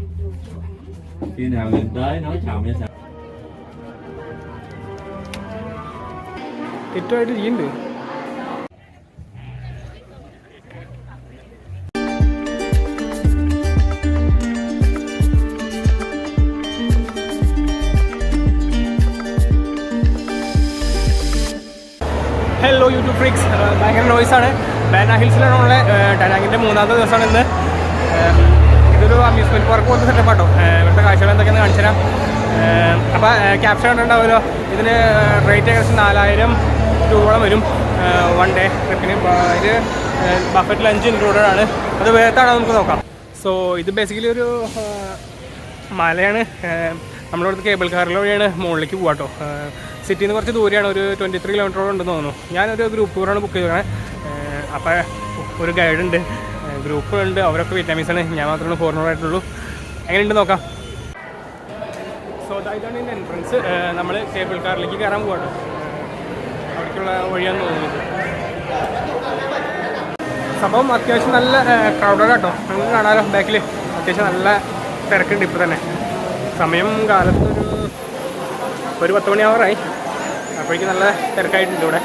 Khi nào gần tới nói chồng nha sao? ഏറ്റവുമായിട്ട് ചെയ്യുന്നുണ്ട്. Hello YouTube freaks, ഭയങ്കര നോയ്സാണ്. ബാന ഹിൽസിലാണ് ഉള്ള ഡനാങ്ങിൻ്റെ മൂന്നാമത്തെ ദിവസമാണ് ഇന്ന്. ഇതൊരു അമ്യൂസ്മെൻറ്റ് പാർക്ക് പോലത്തെ സെറ്റപ്പ് ആട്ടോ. ഇവിടുത്തെ കാഴ്ചകൾ എന്തൊക്കെയാണെന്ന് കാണിച്ചു തരാം. അപ്പോൾ ക്യാപ്ഷൻ കണ്ടിട്ടുണ്ടാവുമല്ലോ, ഇതിന് റേറ്റ് ഏകദേശം 4000 രൂപയോളം വരും വൺ ഡേ ട്രിപ്പിന്. ഇത് ബഫറ്റ് ലഞ്ച് ഇൻക്ലൂഡഡ് ആണ്. അത് വേർത്താണോ നമുക്ക് നോക്കാം. സോ ഇത് ബേസിക്കലി ഒരു മലയാണ്. നമ്മളിവിടുത്തെ കേബിൾ കാറിൽ വഴിയാണ് മുകളിലേക്ക് പോകാട്ടോ. സിറ്റിയിൽ നിന്ന് കുറച്ച് ദൂരെയാണ്, ഒരു 23 കിലോമീറ്ററോളം ഉണ്ടെന്ന് തോന്നുന്നു. ഞാനൊരു ഗ്രൂപ്പ് ടൂറാണ് ബുക്ക് ചെയ്തത്. അപ്പോൾ ഒരു ഗൈഡുണ്ട്, ഗ്രൂപ്പ് ഉണ്ട്, അവരൊക്കെ വിയറ്റ്നാമീസാണ്, ഞാൻ മാത്രമേ ഫോറിനറായിട്ടുള്ളൂ. എങ്ങനെയുണ്ട് നോക്കാം. സോ ഇതാണ് ഇതിൻ്റെ എൻട്രൻസ്. നമ്മൾ കേബിൾ കാറിലേക്ക് കയറാൻ പോകാട്ടോ. അവിടേക്കുള്ള വഴിയാണെന്ന് തോന്നുന്നത്. സംഭവം അത്യാവശ്യം നല്ല ക്രൗഡഡ് ആട്ടോ. നമുക്ക് കാണാമല്ലോ ബാക്കിൽ അത്യാവശ്യം നല്ല തിരക്കുണ്ട് ഇപ്പോൾ തന്നെ. സമയം കാലത്ത് ഒരു 10 മണിയാവാറായി. അപ്പോഴേക്കും നല്ല തിരക്കായിട്ടുണ്ട് ഇവിടെ.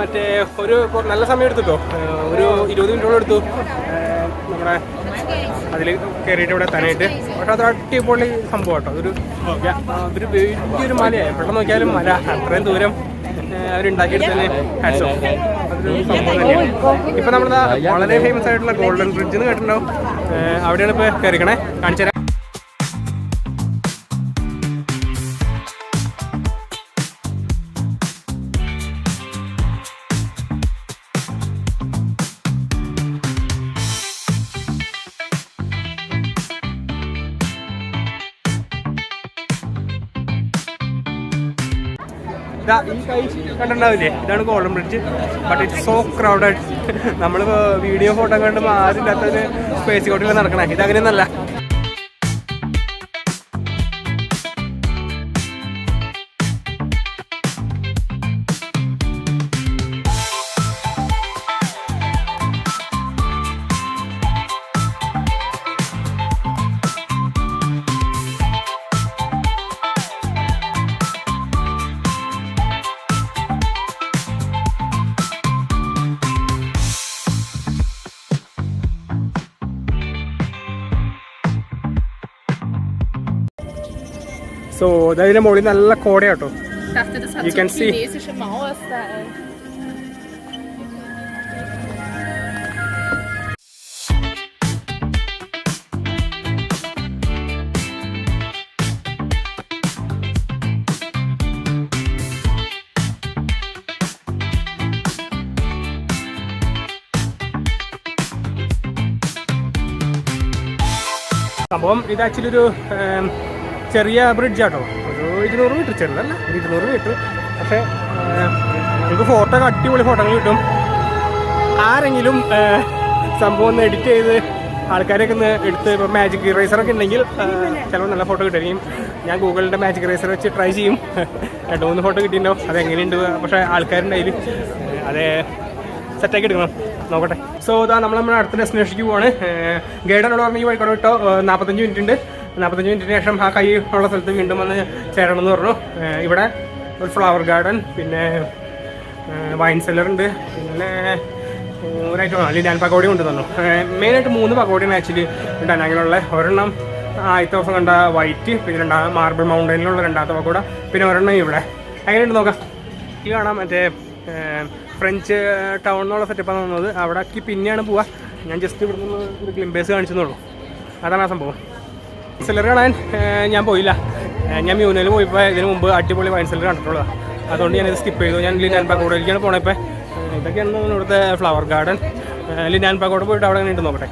മറ്റേ ഒരു നല്ല സമയം എടുത്തിട്ടോ, ഒരു 20 മിനിറ്റോളം എടുത്തു നമ്മുടെ അതിൽ കയറിയിട്ട് ഇവിടെ എത്താനായിട്ട്. പക്ഷെ അത് അടിപൊളി സംഭവം കേട്ടോ. ഒരു വലിയൊരു മലയായി. പെട്ടെന്ന് നോക്കിയാലും മല അത്രയും ദൂരം അവരുണ്ടാക്കിയെടുത്തന്നെ ഹാറ്റ്സ് ഓഫ്. അതൊരു സംഭവം തന്നെയാണ്. ഇപ്പം നമ്മുടെ വളരെ ഫേമസ് ആയിട്ടുള്ള ഗോൾഡൻ ബ്രിഡ്ജ് എന്ന് കേട്ടിട്ടുണ്ടാവും. അവിടെയാണ് ഇപ്പോൾ കയറിക്കണേ. കാണിച്ചു തരാം. ഈ കൈ കണ്ടിട്ടുണ്ടാവില്ലേ, ഇതാണ് golden bridge. But it's so crowded. നമ്മൾ വീഡിയോ ഫോട്ടോ കണ്ടുമ്പോൾ ആരും ഇല്ലാത്തൊരു സ്പേസ് കോട്ടിൽ നടക്കണേ. ഇതങ്ങനെയൊന്നല്ല. സോ അതിൻ്റെ മുകളിൽ നല്ല കോടയാട്ടോ. You can see. സംഭവം ഇത് ആക്ച്വലി ഒരു ചെറിയ ബ്രിഡ്ജാട്ടോ. ഒരു 200 മീറ്റർ, ചെറുതല്ല, 200 മീറ്റർ. പക്ഷേ നമുക്ക് ഫോട്ടോ ഒക്കെ അടിപൊളി ഫോട്ടോകൾ കിട്ടും. ആരെങ്കിലും സംഭവം ഒന്ന് എഡിറ്റ് ചെയ്ത് ആൾക്കാരൊക്കെ ഒന്ന് എടുത്ത്, ഇപ്പോൾ മാജിക് ഇറേസറൊക്കെ ഉണ്ടെങ്കിൽ ചിലപ്പോൾ നല്ല ഫോട്ടോ കിട്ടുമായിരിക്കും. ഞാൻ ഗൂഗിളിൻ്റെ മാജിക് ഇറേസർ വെച്ച് ട്രൈ ചെയ്യും. 2-3 ഫോട്ടോ കിട്ടിയിട്ടുണ്ടാവും. അതെങ്ങനെയുണ്ട്, പക്ഷേ ആൾക്കാരുടെ അതിൽ അതേ സെറ്റാക്കി എടുക്കണം. നോക്കട്ടെ. സോ ഇതാ നമ്മുടെ അടുത്ത ഡെസ്റ്റിനേഷനിലേക്ക് പോവാണ്. ഗൈഡനോട് പറഞ്ഞ് ഈ വഴിക്കോട് വിട്ടോ 45 മിനിറ്റ് ഉണ്ട്. 45 മിനിറ്റിന് ശേഷം ആ കൈ ഉള്ള സ്ഥലത്ത് വീണ്ടും വന്ന് ചേരണം എന്ന് പറഞ്ഞു. ഇവിടെ ഒരു ഫ്ലവർ ഗാർഡൻ, പിന്നെ വൈൻ സെല്ലർ ഉണ്ട്, പിന്നെ ഒരായിട്ട് ലിഡാൻ പക്കോടി കൊണ്ട് തന്നു. മെയിനായിട്ട് 3 പക്കോടിയാണ് ആക്ച്വലി ഡനാങ്ങിലുള്ള. ഒരെണ്ണം ആദ്യത്തെ ദിവസം കണ്ട വൈറ്റ്, പിന്നെ മാർബിൾ മൗണ്ടനിലുള്ള രണ്ടാമത്തെ പക്കോട, പിന്നെ ഒരെണ്ണം ഇവിടെ. എങ്ങനെയുണ്ട് നോക്കാം. ഈ കാണാം മറ്റേ ഫ്രഞ്ച് ടൗൺ എന്നുള്ള സെറ്റപ്പാണ് തോന്നുന്നത്. അവിടേക്ക് പിന്നെയാണ് പോവുക. ഞാൻ ജസ്റ്റ് ഇവിടെ നിന്ന് ഒരു ഗ്ലിംബേഴ്സ് കാണിച്ചെന്നുള്ളൂ. അതാണ് ആ സംഭവം. സെല്ലർ കാണാൻ ഞാൻ പോയില്ല. ഞാൻ മ്യൂനയിൽ പോയപ്പോൾ ഇതിന് മുമ്പ് അടിപൊളി വൈൻ സെല്ലർ കണ്ടിട്ടുള്ളതാണ്. അതുകൊണ്ട് ഞാനിത് സ്കിപ്പ് ചെയ്തു. ഞാൻ ലിനാൻ പഗോഡയിലേക്കാണ് പോണേ. ഇപ്പം ഇതൊക്കെയാണ് ഇവിടുത്തെ ഫ്ലവർ ഗാർഡൻ. ലിനാൻ പഗോഡ പോയിട്ട് അവിടെ കണ്ടിട്ട് നോക്കട്ടെ.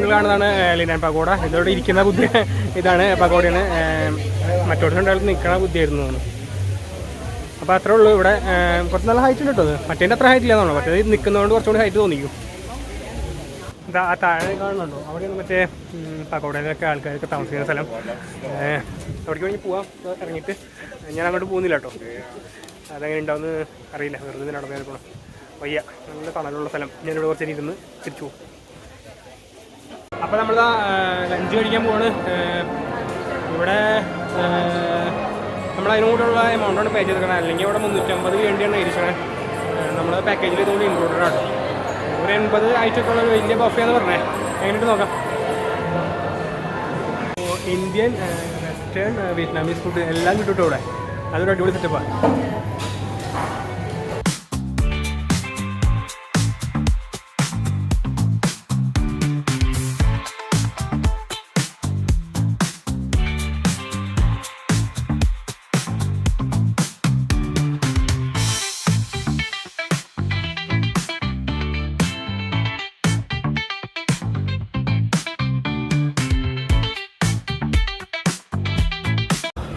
കാണുന്നതാണ് ലിനാൻ പഗോഡ. ഇതോടെ ഇരിക്കുന്ന ബുദ്ധി ഇതാണ് പഗോഡയാണ്. മറ്റോടുണ്ടായിരുന്നു നിൽക്കണ ബുദ്ധിയായിരുന്നു തോന്നുന്നു. അപ്പോൾ അത്രേ ഉള്ളൂ. ഇവിടെ കുറച്ച് നല്ല ഹൈറ്റ് ഉണ്ട് കേട്ടോ. അത് മറ്റേൻ്റെ അത്ര ഹൈറ്റ് ഇല്ലാന്നാണോ, മറ്റേ നിൽക്കുന്നതുകൊണ്ട് കുറച്ചുകൂടി ഹൈറ്റ് തോന്നിക്കും. ഇതാ ആ താഴെ കാണുന്നുണ്ടോ, അവിടെയാണ് മറ്റേ പഗോഡയിലൊക്കെ ആൾക്കാർക്ക് താമസിക്കുന്ന സ്ഥലം. അവിടേക്ക് വേണമെങ്കിൽ പോവാം. ഇറങ്ങിയിട്ട് ഞാൻ അങ്ങോട്ട് പോകുന്നില്ല കേട്ടോ. അതെങ്ങനെ ഉണ്ടാവുമെന്ന് അറിയില്ല. വെറുതെ നടന്നു പോകണം. വയ്യ, നല്ല തണലുള്ള സ്ഥലം. ഞാനിവിടെ കുറച്ച് ഇരുന്ന് തിരിച്ചു പോകും. അപ്പോൾ നമ്മൾ ലഞ്ച് കഴിക്കാൻ പോവാണ്. ഇവിടെ നമ്മൾ അതിനോടുള്ള എമൗണ്ടാണ് പേ ചെയ്തിരിക്കണം. അല്ലെങ്കിൽ ഇവിടെ 350 വേണ്ടിയാണ് ഇരിക്കണേ. നമ്മൾ പാക്കേജിൽ ഇതുകൊണ്ട് ഇൻക്ലൂഡഡ് ആണ്. ഒരു 80 ആയിട്ടൊക്കെ ഉള്ള വലിയ ബഫേന്ന് പറഞ്ഞേ. എങ്ങനെയിട്ട് നോക്കാം. ഇന്ത്യൻ, വെസ്റ്റേൺ, വിയറ്റ്നാമീസ് ഫുഡ് എല്ലാം കിട്ടും ഇവിടെ. അതൊരു അടിപൊളി സെറ്റപ്പാണ്.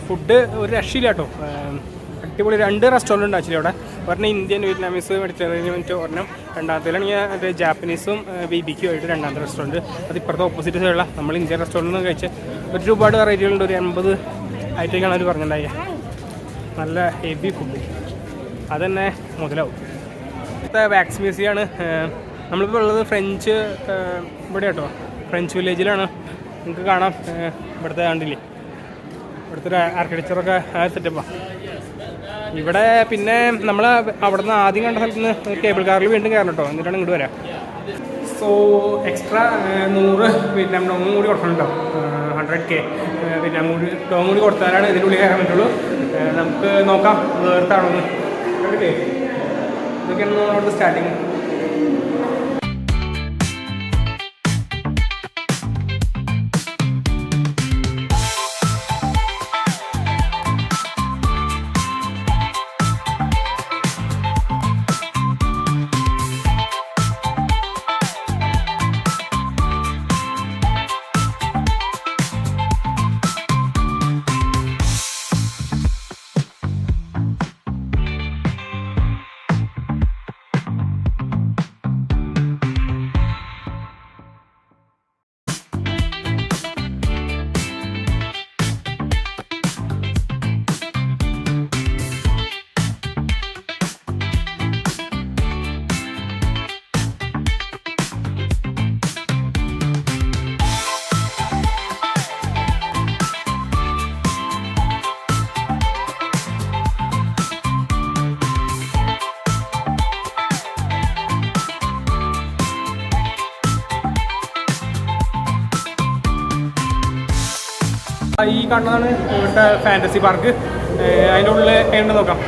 ഫുഡ് ഒരു രക്ഷയില്ല കേട്ടോ. അടിപൊളി 2 റെസ്റ്റോറൻറ്റ് ഉണ്ട് ആക്ച്വലി അവിടെ. ഒരെണ്ണം ഇന്ത്യൻ, വിയറ്റ്നാമീസ്, മെഡിറ്ററേനിയൻ ഒരെണ്ണം. രണ്ടാമത്തേലാണെങ്കിൽ മറ്റേ ജാപ്പനീസും BBQ ആയിട്ട് രണ്ടാമത്തെ റെസ്റ്റോറൻറ്റ്. അത് ഇപ്പുറത്തെ ഓപ്പോസിറ്റ് സൈഡുള്ള നമ്മൾ ഇന്ത്യൻ റെസ്റ്റോറൻറ്റിൽ നിന്ന് കഴിച്ച് ഒരുപാട് വെറൈറ്റികളുണ്ട്. ഒരു 80 ആയിട്ടൊക്കെയാണ് അവർ പറഞ്ഞിട്ടുണ്ടായത്. നല്ല ഹെവി ഫുഡ്, അതുതന്നെ മുതലാവും. ഇവിടുത്തെ വാക്സ് മ്യൂസിയമാണ്. നമ്മളിപ്പോൾ ഉള്ളത് ഫ്രഞ്ച് ഇവിടെ കേട്ടോ, ഫ്രഞ്ച് വില്ലേജിലാണ്. നിങ്ങൾക്ക് കാണാം ഇവിടുത്തെ കണ്ടില്ലേ, ഇവിടുത്തെ ഒരു ആർക്കിടെക്ചറൊക്കെ ആ സെറ്റപ്പാണ്. ഇവിടെ പിന്നെ നമ്മൾ അവിടെ നിന്ന് ആദ്യം കണ്ട സ്ഥലത്ത് നിന്ന് കേബിൾ കാറിൽ വീണ്ടും കയറണം കേട്ടോ, എന്നിട്ടാണ് ഇങ്ങോട്ട് വരാം. സോ എക്സ്ട്രാ 100 വിയറ്റ്നാം ഡോങ്ങും കൂടി കൊടുക്കണുണ്ടോ. 100K വിയറ്റ്നാം ഡോങ്ങും കൂടി കൊടുത്താലാണ് ഇതിൻ്റെ ഉള്ളിൽ കയറാൻ പറ്റുള്ളൂ. നമുക്ക് നോക്കാം വേർത്താണോന്ന്. കണ്ടില്ലേ, ഇതൊക്കെയാണ് അവിടുത്തെ സ്റ്റാർട്ടിങ്. ഈ കാണുന്നതാണ് ഇവിടുത്തെ ഫാൻറ്റസി പാർക്ക്. അതിൻ്റെ ഉള്ളിൽ എങ്ങനെ നോക്കാം.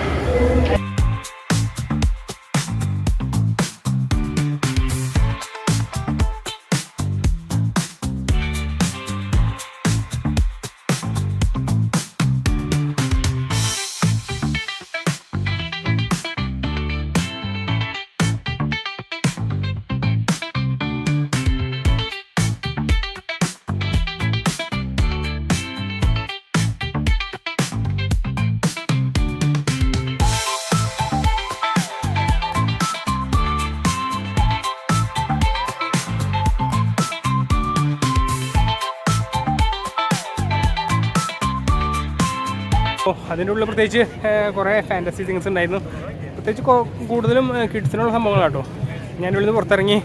അതിൻ്റെ ഉള്ളിൽ പ്രത്യേകിച്ച് കുറേ ഫാൻറ്റസി തിങ്സ് ഉണ്ടായിരുന്നു. പ്രത്യേകിച്ച് കൂടുതലും കിഡ്സിനുള്ള സംഭവങ്ങളാട്ടോ. ഞാനിവിടെ നിന്ന് പുറത്തിറങ്ങി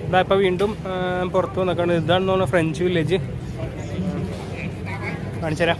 ഇതാ ഇപ്പോൾ വീണ്ടും പുറത്ത് വന്നേക്കാണ്. ഇതാണെന്ന് തോന്നുന്നു ഫ്രഞ്ച് വില്ലേജ്. കാണിച്ചു തരാം.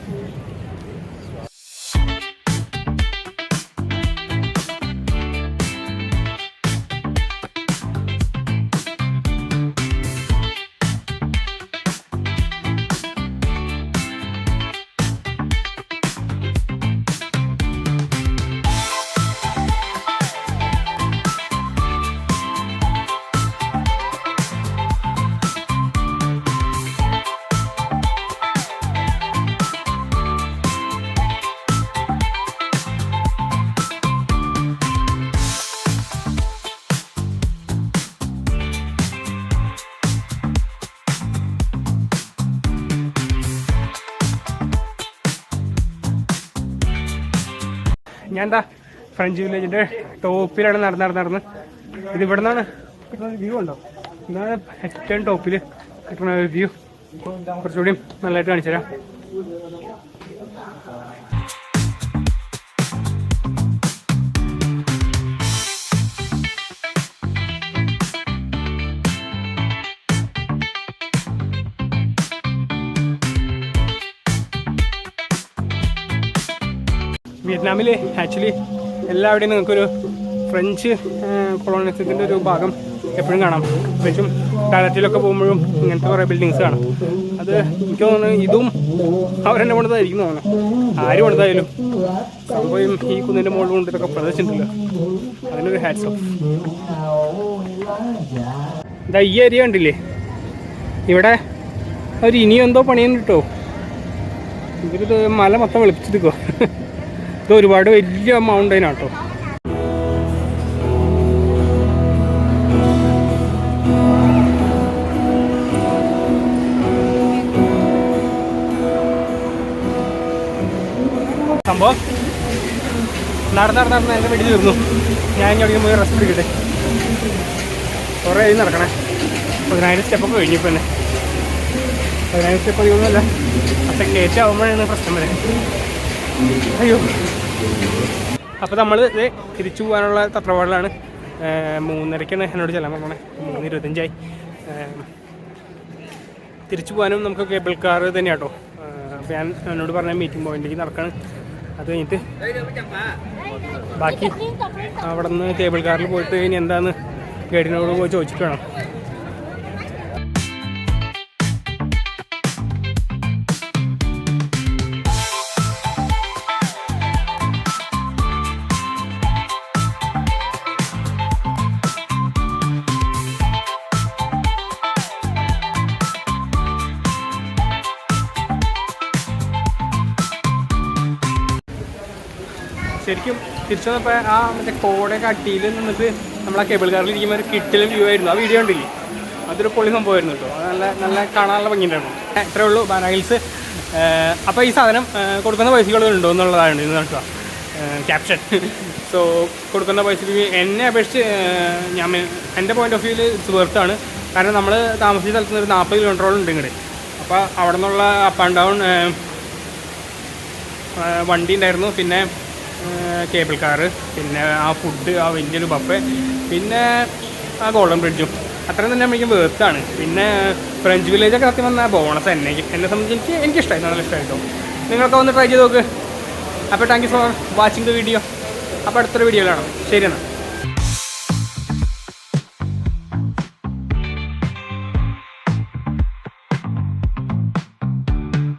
ഞാൻ എന്താ ഫ്രഞ്ച് വില്ലേജിൻ്റെ ടോപ്പിലാണ് നടന്ന് ഇത് ഇവിടെ നിന്നാണ് കിട്ടുന്ന വ്യൂ ഉണ്ടോ? ഇതാണ് ഏറ്റവും ടോപ്പിൽ കിട്ടുന്ന വ്യൂ. കുറച്ചുകൂടി നല്ലതായിട്ട് കാണിച്ചു തരാം. വിയറ്റ്നാമിൽ ആക്ച്വലി എല്ലാവിടെയും നിങ്ങൾക്കൊരു ഫ്രഞ്ച് കൊളോണിസത്തിൻ്റെ ഒരു ഭാഗം എപ്പോഴും കാണാം. പ്രത്യേകിച്ചും ഡയറക്റ്റിലൊക്കെ പോകുമ്പോഴും ഇങ്ങനത്തെ കുറേ ബിൽഡിങ്സ് കാണാം. അത് എനിക്ക് തോന്നുന്നു ഇതും അവരെന്നെ കൊണ്ടതായിരിക്കും തോന്നുന്നു. ആരും കൊണ്ടതായാലും സംഭവം ഈ കുന്നിൻ്റെ മുകളിൽ കൊണ്ട് ഇതൊക്കെ പ്രദർശിച്ചിട്ടില്ല. അതിനൊരു ഹാറ്റ്സ് ഓഫ്. ഇതാ ഈ ഏരിയ കണ്ടില്ലേ, ഇവിടെ അവർ ഇനിയും എന്തോ പണിയുന്നു കിട്ടോ. ഇവരിത് മല മൊത്തം വെളുപ്പിച്ചെടുക്കുമോ. ഇത് ഒരുപാട് വലിയ മൗണ്ടൈനാട്ടോ. സംഭവം നടന്ന് എൻ്റെ വെടി തീർന്നു. ഞാൻ ഇങ്ങോട്ട് പോയി റെസ്റ്റ് എടുക്കട്ടെ. കുറേ നടക്കണേ. 10,000 സ്റ്റെപ്പൊക്കെ കഴിഞ്ഞപ്പോൾ തന്നെ. 10,000 സ്റ്റെപ്പ് അധികമൊന്നുമല്ല. പക്ഷെ കയറ്റാവുമ്പോഴാണ് പ്രശ്നം വരെ. അയ്യോ. അപ്പോൾ നമ്മൾ ഇത് തിരിച്ചു പോകാനുള്ള തത്രപ്പാടിലാണ്. 3:30 എന്നോട് ചെല്ലാൻ പറഞ്ഞേ. 3:25 തിരിച്ചു പോകാനും നമുക്ക് കേബിൾ കാർ തന്നെയാണ് കേട്ടോ. അപ്പോൾ ഞാൻ എന്നോട് പറഞ്ഞ മീറ്റിംഗ് പോയിന്റിലേക്ക് നടക്കാണ്. അത് കഴിഞ്ഞിട്ട് ബാക്കി അവിടെ നിന്ന് കേബിൾ കാറിൽ പോയിട്ട് ഇനി എന്താണെന്ന് ഗൈഡിനോട് പോയി ചോദിച്ചിട്ട് വേണം. ശരിക്കും തിരിച്ചു വന്നപ്പോൾ ആ മറ്റേ കോടയൊക്കെ അട്ടിയിൽ നിന്നിട്ട് നമ്മൾ ആ കേബിൾ കാറിൽ ഇരിക്കുമ്പോൾ ഒരു കിട്ടിലും വ്യൂ ആയിരുന്നു. ആ വീഡിയോ ഉണ്ടില്ലേ, അതൊരു പൊളി സംഭവമായിരുന്നു കേട്ടോ. അത് നല്ല കാണാനുള്ള ഭംഗിയുണ്ടായിരുന്നു. ഇത്രേ ഉള്ളൂ ബാനാ ഹിൽസ്. അപ്പോൾ ഈ സാധനം കൊടുക്കുന്ന പൈസകളുണ്ടോ എന്നുള്ളതാണ് ഇന്ന് കേട്ടോ ക്യാപ്ഷൻ. സോ കൊടുക്കുന്ന പൈസക്ക് എന്നെ അപേക്ഷിച്ച് എൻ്റെ പോയിന്റ് ഓഫ് വ്യൂവിൽ ഇറ്റ്സ് വെർത്താണ്. കാരണം നമ്മൾ താമസിച്ച സ്ഥലത്ത് നിന്ന് ഒരു 40 കിലോമീറ്ററോളം ഉണ്ട് ഇങ്ങോട്ട്. അപ്പോൾ അവിടെ നിന്നുള്ള അപ്പ് ആൻഡ് ഡൗൺ വണ്ടി ഉണ്ടായിരുന്നു, പിന്നെ കേബിൾ കാറ്, പിന്നെ ആ ഫുഡ്, ആ വലിയൊരു ബഫെ, പിന്നെ ആ ഗോൾഡൻ ബ്രിഡ്ജും അത്രയും തന്നെ നമുക്ക് വേർത്താണ്. പിന്നെ ഫ്രഞ്ച് വില്ലേജൊക്കെ സത്യം വന്നാൽ ബോണസ് എന്നെ സംബന്ധിച്ച് എനിക്കിഷ്ടമായി, നല്ല ഇഷ്ടമായിട്ടോ. നിങ്ങളൊക്കെ വന്ന് ട്രൈ ചെയ്ത് നോക്ക്. അപ്പോൾ thank you for watching the video. അപ്പോൾ അടുത്തൊരു വീഡിയോയിലാണ്. ശരി എന്നാൽ.